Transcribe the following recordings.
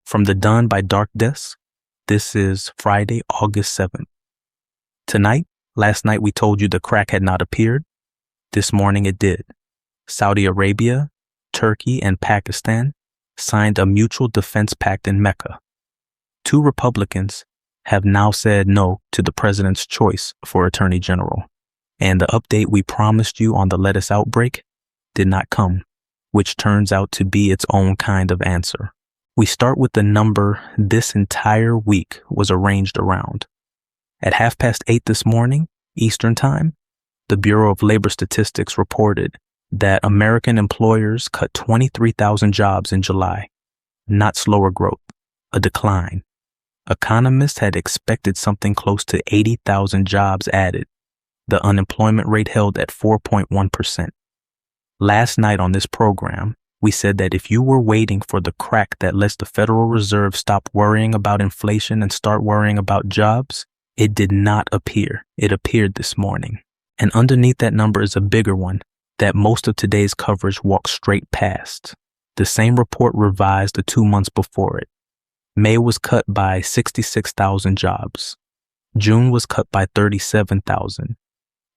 From the Done by Dark Desk, this is Friday, August 7th. Last night we told you the crack had not appeared. This morning it did. Saudi Arabia, Turkey, and Pakistan signed a mutual defense pact in Mecca. 2 Republicans have now said no to the president's choice for Attorney General. And the update we promised you on the lettuce outbreak did not come, which turns out to be its own kind of answer. We start with the number this entire week was arranged around. At 8:30 this morning, Eastern Time, the Bureau of Labor Statistics reported that American employers cut 23,000 jobs in July. Not slower growth, a decline. Economists had expected something close to 80,000 jobs added. The unemployment rate held at 4.1%. Last night on this program, we said that if you were waiting for the crack that lets the Federal Reserve stop worrying about inflation and start worrying about jobs, it did not appear. It appeared this morning. And underneath that number is a bigger one that most of today's coverage walks straight past. The same report revised the 2 months before it. May was cut by 66,000 jobs. June was cut by 37,000.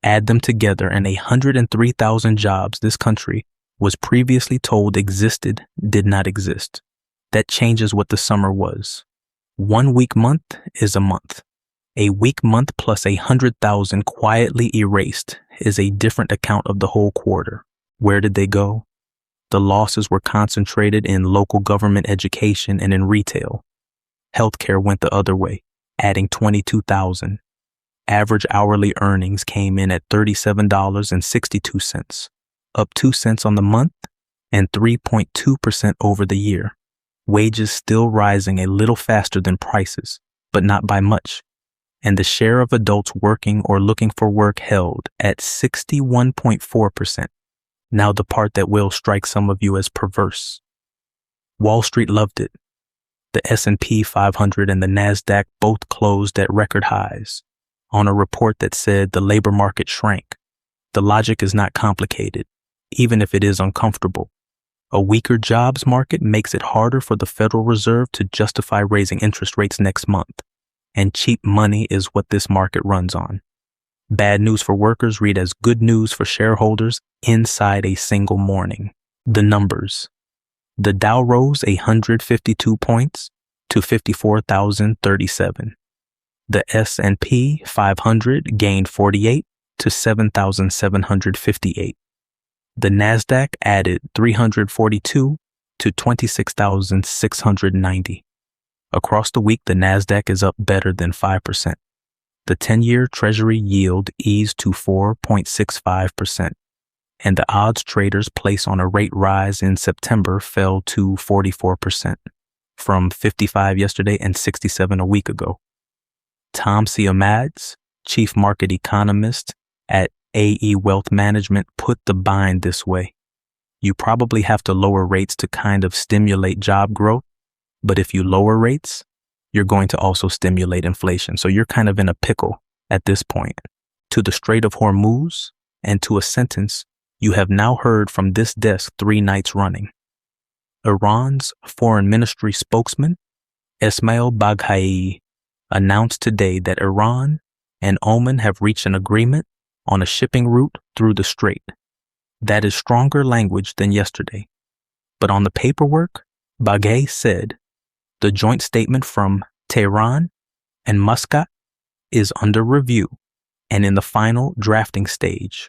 Add them together and 103,000 jobs this country was previously told existed did not exist. That changes what the summer was. 1 week month is a month. A week month plus 100,000 quietly erased is a different account of the whole quarter. Where did they go? The losses were concentrated in local government education and in retail. Healthcare went the other way, adding 22,000. Average hourly earnings came in at $37.62, up 2 cents on the month and 3.2% over the year. Wages still rising a little faster than prices, but not by much. And the share of adults working or looking for work held at 61.4%. Now the part that will strike some of you as perverse. Wall Street loved it. The S&P 500 and the Nasdaq both closed at record highs on a report that said the labor market shrank. The logic is not complicated, even if it is uncomfortable. A weaker jobs market makes it harder for the Federal Reserve to justify raising interest rates next month. And cheap money is what this market runs on. Bad news for workers read as good news for shareholders inside a single morning. The numbers. The Dow rose 152 points to 54,037. The S&P 500 gained 48 to 7,758. The Nasdaq added 342 to 26,690. Across the week, the Nasdaq is up better than 5%. The 10-year Treasury yield eased to 4.65%, and the odds traders place on a rate rise in September fell to 44%, from 55 yesterday and 67 a week ago. Tom Siamads, chief market economist at AE Wealth Management, put the bind this way. You probably have to lower rates to kind of stimulate job growth. But if you lower rates, you're going to also stimulate inflation. So you're kind of in a pickle at this point. To the Strait of Hormuz and to a sentence you have now heard from this desk 3 nights running. Iran's foreign ministry spokesman, Ismail Baghai, announced today that Iran and Oman have reached an agreement on a shipping route through the strait. That is stronger language than yesterday. But on the paperwork, Baghai said, the joint statement from Tehran and Muscat is under review and in the final drafting stage.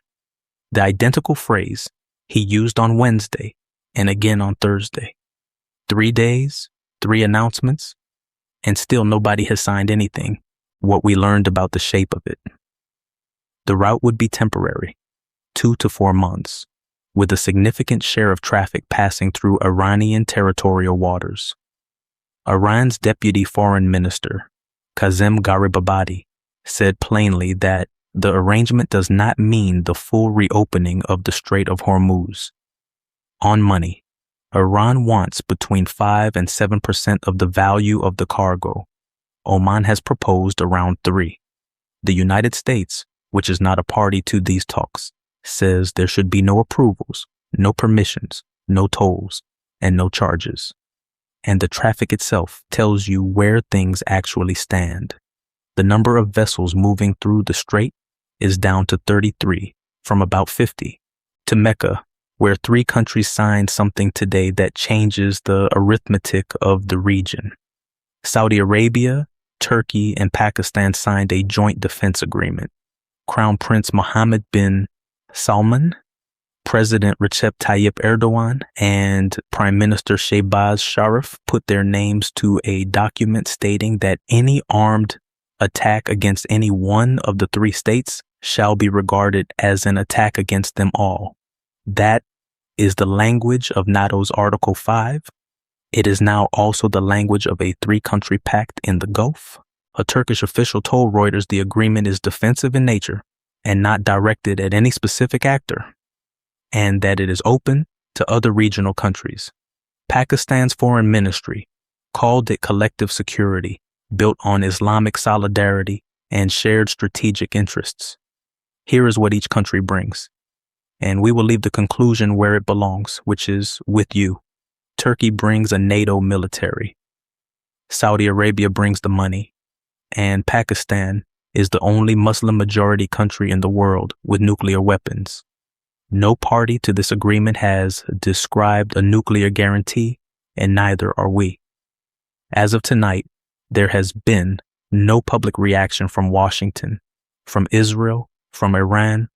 The identical phrase he used on Wednesday and again on Thursday. 3 days, 3 announcements, and still nobody has signed anything, what we learned about the shape of it. The route would be temporary, 2 to 4 months, with a significant share of traffic passing through Iranian territorial waters. Iran's deputy foreign minister, Kazem Garibabadi, said plainly that the arrangement does not mean the full reopening of the Strait of Hormuz. On money, Iran wants between 5 and 7% of the value of the cargo. Oman has proposed around 3. The United States, which is not a party to these talks, says there should be no approvals, no permissions, no tolls, and no charges. and the traffic itself tells you where things actually stand. The number of vessels moving through the strait is down to 33 from about 50. To Mecca, where 3 countries signed something today that changes the arithmetic of the region. Saudi Arabia, Turkey, and Pakistan signed a joint defense agreement. Crown Prince Mohammed bin Salman, President Recep Tayyip Erdogan, and Prime Minister Shehbaz Sharif put their names to a document stating that any armed attack against any one of the 3 states shall be regarded as an attack against them all. That is the language of NATO's Article 5. It is now also the language of a 3-country pact in the Gulf. A Turkish official told Reuters the agreement is defensive in nature and not directed at any specific actor, and that it is open to other regional countries. Pakistan's foreign ministry called it collective security, built on Islamic solidarity and shared strategic interests. Here is what each country brings, and we will leave the conclusion where it belongs, which is with you. Turkey brings a NATO military. Saudi Arabia brings the money, and Pakistan is the only Muslim-majority country in the world with nuclear weapons. No party to this agreement has described a nuclear guarantee, and neither are we. As of tonight, there has been no public reaction from Washington, from Israel, from Iran,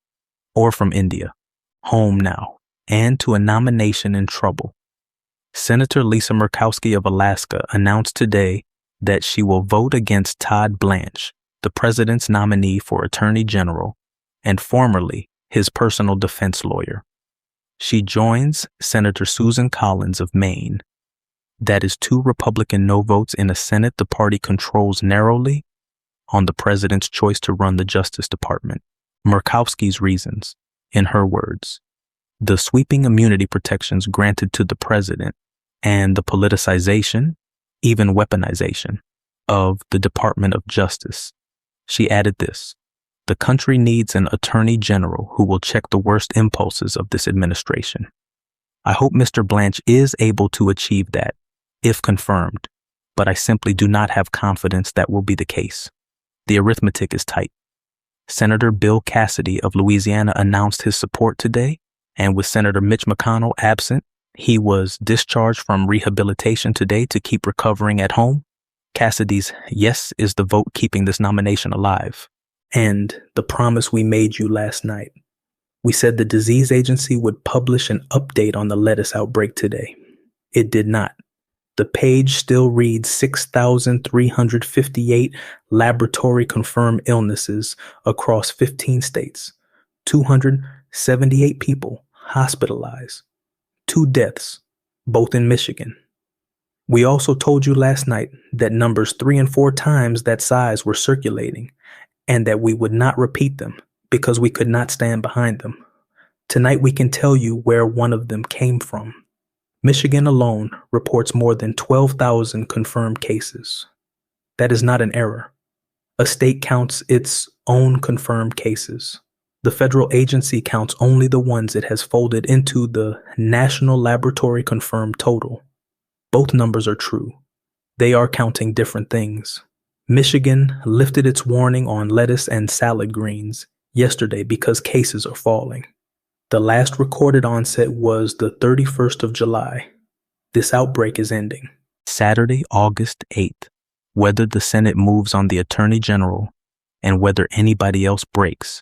or from India, home now, and to a nomination in trouble. Senator Lisa Murkowski of Alaska announced today that she will vote against Todd Blanche, the president's nominee for Attorney General and formerly his personal defense lawyer. She joins Senator Susan Collins of Maine. That is 2 Republican no votes in a Senate the party controls narrowly on the president's choice to run the Justice Department. Murkowski's reasons, in her words, the sweeping immunity protections granted to the president and the politicization, even weaponization, of the Department of Justice. She added this: the country needs an attorney general who will check the worst impulses of this administration. I hope Mr. Blanche is able to achieve that, if confirmed, but I simply do not have confidence that will be the case. The arithmetic is tight. Senator Bill Cassidy of Louisiana announced his support today, and with Senator Mitch McConnell absent, he was discharged from rehabilitation today to keep recovering at home. Cassidy's yes is the vote keeping this nomination alive. And the promise we made you last night. We said the disease agency would publish an update on the lettuce outbreak today. It did not. The page still reads 6,358 laboratory-confirmed illnesses across 15 states, 278 people hospitalized, 2 deaths, both in Michigan. We also told you last night that numbers 3 and 4 times that size were circulating, and that we would not repeat them because we could not stand behind them. Tonight we can tell you where one of them came from. Michigan alone reports more than 12,000 confirmed cases. That is not an error. A state counts its own confirmed cases. The federal agency counts only the ones it has folded into the national laboratory confirmed total. Both numbers are true. They are counting different things. Michigan lifted its warning on lettuce and salad greens yesterday because cases are falling. The last recorded onset was the 31st of July. This outbreak is ending. Saturday, August 8th. Whether the Senate moves on the Attorney General and whether anybody else breaks.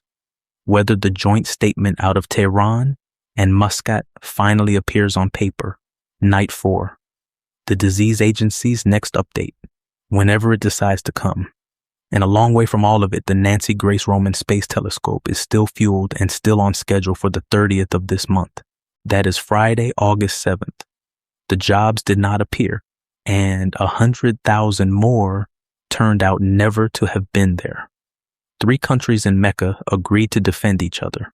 Whether the joint statement out of Tehran and Muscat finally appears on paper. Night 4. The disease agency's next update, whenever it decides to come. And a long way from all of it, the Nancy Grace Roman Space Telescope is still fueled and still on schedule for the 30th of this month. That is Friday, August 7th. The jobs did not appear, and 100,000 more turned out never to have been there. 3 countries in Mecca agreed to defend each other,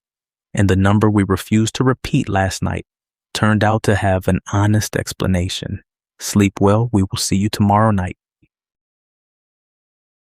and the number we refused to repeat last night turned out to have an honest explanation. Sleep well. We will see you tomorrow night.